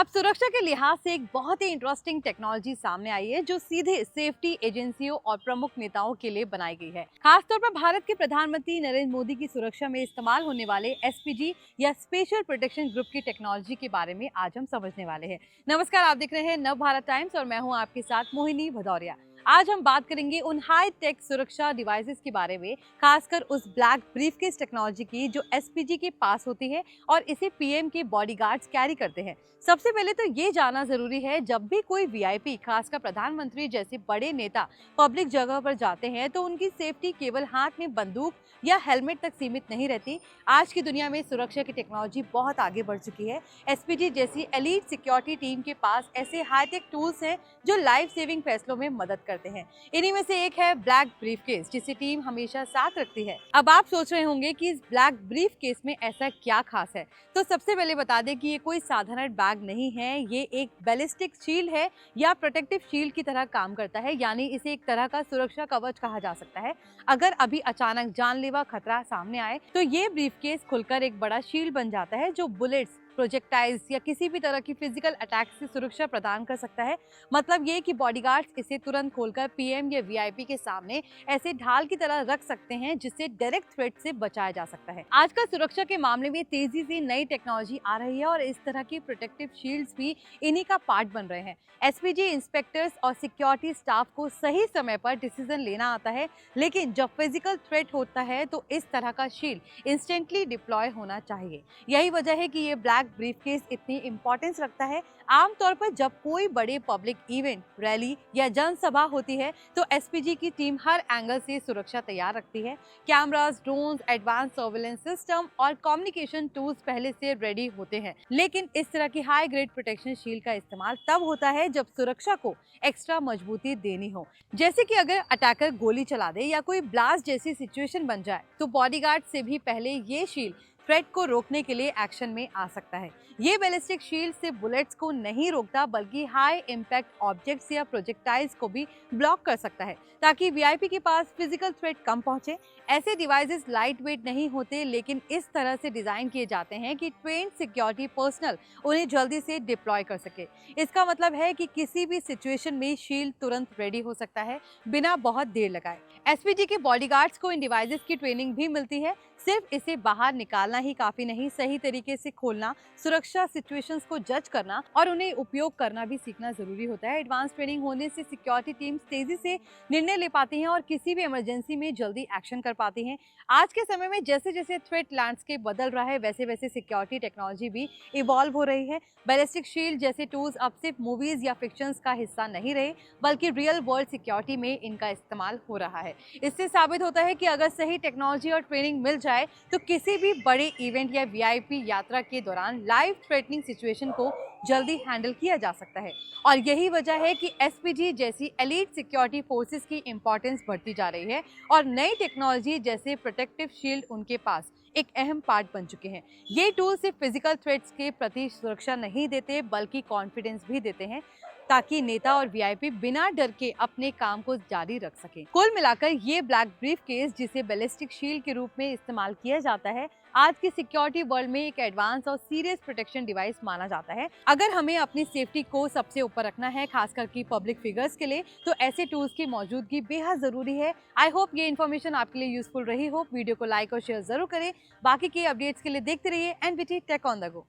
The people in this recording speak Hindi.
अब सुरक्षा के लिहाज से एक बहुत ही इंटरेस्टिंग टेक्नोलॉजी सामने आई है जो सीधे सेफ्टी एजेंसियों और प्रमुख नेताओं के लिए बनाई गई है। खासतौर पर भारत के प्रधानमंत्री नरेंद्र मोदी की सुरक्षा में इस्तेमाल होने वाले एसपीजी या स्पेशल प्रोटेक्शन ग्रुप की टेक्नोलॉजी के बारे में आज हम समझने वाले हैं। नमस्कार, आप देख रहे हैं नव भारत टाइम्स और मैं हूं आपके साथ मोहिनी भदौरिया। आज हम बात करेंगे उन हाई टेक सुरक्षा डिवाइसेस के बारे में, खासकर उस ब्लैक ब्रीफकेस टेक्नोलॉजी की जो एसपीजी के पास होती है और इसे पीएम के बॉडीगार्ड्स कैरी करते हैं। सबसे पहले तो ये जानना जरूरी है, जब भी कोई वीआईपी, खासकर प्रधानमंत्री जैसे बड़े नेता पब्लिक जगह पर जाते हैं तो उनकी सेफ्टी केवल हाथ में बंदूक या हेलमेट तक सीमित नहीं रहती। आज की दुनिया में सुरक्षा की टेक्नोलॉजी बहुत आगे बढ़ चुकी है। एसपीजी जैसी एलीट सिक्योरिटी टीम के पास ऐसे हाईटेक टूल्स हैं जो लाइफ सेविंग फैसलों में मदद करते हैं। इन्हीं में से एक है ब्लैक ब्रीफकेस, जिसे टीम हमेशा साथ रखती है। अब आप सोच रहे होंगे कि इस ब्लैक ब्रीफकेस में ऐसा क्या खास है, तो सबसे पहले बता दें कि ये कोई साधारण बैग नहीं है। ये एक बैलिस्टिक शील्ड है या प्रोटेक्टिव शील्ड की तरह काम करता है, यानी इसे एक तरह का सुरक्षा कवच कहा जा सकता है। अगर अभी अचानक जानलेवा खतरा सामने आए तो ये ब्रीफकेस खुलकर एक बड़ा शील्ड बन जाता है जो बुलेट्स, प्रोजेक्टाइल्स या किसी भी तरह की फिजिकल अटैक से सुरक्षा प्रदान कर सकता है। मतलब ये कि बॉडीगार्ड्स इसे तुरंत खोलकर पीएम या वीआईपी के सामने ऐसे ढाल की तरह रख सकते हैं जिससे डायरेक्ट थ्रेट से बचाया जा सकता है। आजकल सुरक्षा के मामले में तेजी से नई टेक्नोलॉजी आ रही है और इस तरह की प्रोटेक्टिव शील्ड्स भी इन्हीं का पार्ट बन रहे हैं। एसपीजी इंस्पेक्टर्स और सिक्योरिटी स्टाफ को सही समय पर डिसीजन लेना आता है, लेकिन जब फिजिकल थ्रेट होता है तो इस तरह का शील्ड इंस्टेंटली डिप्लॉय होना चाहिए। यही वजह है कि ये ब्लैक ब्रीफकेस इतनी इंपॉर्टेंस रखता है। आमतौर पर जब कोई बड़े पब्लिक इवेंट, रैली या जनसभा होती है तो एसपीजी की टीम हर एंगल से सुरक्षा तैयार रखती है। Cameras, drones, advance surveillance system और कम्युनिकेशन टूल्स पहले से रेडी होते हैं। लेकिन इस तरह की हाई ग्रेड प्रोटेक्शन शील्ड का इस्तेमाल तब होता है जब सुरक्षा को एक्स्ट्रा मजबूती देनी हो, जैसे कि अगर अटैकर गोली चला दे या कोई ब्लास्ट जैसी सिचुएशन बन जाए तो बॉडीगार्ड से भी पहले ये शील्ड थ्रेट को रोकने के लिए एक्शन में आ सकता है। ये बैलिस्टिक शील्ड से बुलेट्स को नहीं रोकता, बल्कि हाई इंपैक्ट ऑब्जेक्ट्स या प्रोजेक्टाइल्स को भी ब्लॉक कर सकता है, ताकि वीआईपी के पास फिजिकल थ्रेट कम पहुंचे। ऐसे डिवाइसेस लाइट वेट नहीं होते, लेकिन इस तरह से डिजाइन किए जाते हैं कि ट्रेन्ड सिक्योरिटी पर्सनल उन्हें जल्दी से डिप्लॉय कर सके। इसका मतलब है कि किसी भी सिचुएशन में शील्ड तुरंत रेडी हो सकता है बिना बहुत देर लगाए। एसपीजी के बॉडीगार्ड्स को इन डिवाइसेस की ट्रेनिंग भी मिलती है। सिर्फ इसे बाहर निकालना ही काफी नहीं, सही तरीके से खोलना, सुरक्षा सिचुएशंस को जज करना और उन्हें उपयोग करना भी सीखना जरूरी होता है। एडवांस ट्रेनिंग होने से सिक्योरिटी टीम्स तेजी से निर्णय ले पाती हैं और किसी भी इमरजेंसी में जल्दी एक्शन कर पाती हैं। आज के समय में जैसे जैसे थ्रेट लैंडस्केप बदल रहा है, वैसे वैसे सिक्योरिटी टेक्नोलॉजी भी इवॉल्व हो रही है। बैलिस्टिक शील्ड जैसे टूल्स अब सिर्फ मूवीज या फिक्शंस का हिस्सा नहीं रहे, बल्कि रियल वर्ल्ड सिक्योरिटी में इनका इस्तेमाल हो रहा है। इससे साबित होता है कि अगर सही टेक्नोलॉजी और ट्रेनिंग मिल जाए तो किसी भी बड़े इवेंट या वीआईपी यात्रा के दौरान लाइफ थ्रेटनिंग सिचुएशन को जल्दी हैंडल किया जा सकता है। और यही वजह है कि एसपीजी जैसी एलीट सिक्योरिटी फोर्सेस की इंपॉर्टेंस बढ़ती जा रही है और नई टेक्नोलॉजी जैसे प्रोटेक्टिव शील्ड उनके पास एक अहम पार्ट बन चुके हैं। ये टूल सिर्फ फिजिकल थ्रेट्स के प्रति सुरक्षा नहीं देते, बल्कि कॉन्फिडेंस भी देते हैं, ताकि नेता और वीआईपी बिना डर के अपने काम को जारी रख सकें। कुल मिलाकर ये ब्लैक ब्रीफकेस, जिसे बैलिस्टिक शील्ड के रूप में इस्तेमाल किया जाता है, आज की सिक्योरिटी वर्ल्ड में एक एडवांस और सीरियस प्रोटेक्शन डिवाइस माना जाता है। अगर हमें अपनी सेफ्टी को सबसे ऊपर रखना है, खासकर की पब्लिक फिगर्स के लिए, तो ऐसे टूल्स की मौजूदगी बेहद जरूरी है। आई होप ये इन्फॉर्मेशन आपके लिए यूजफुल रही हो। वीडियो को लाइक और शेयर जरूर करें। बाकी के अपडेट्स के लिए देखते रहिए NBT tech on the go.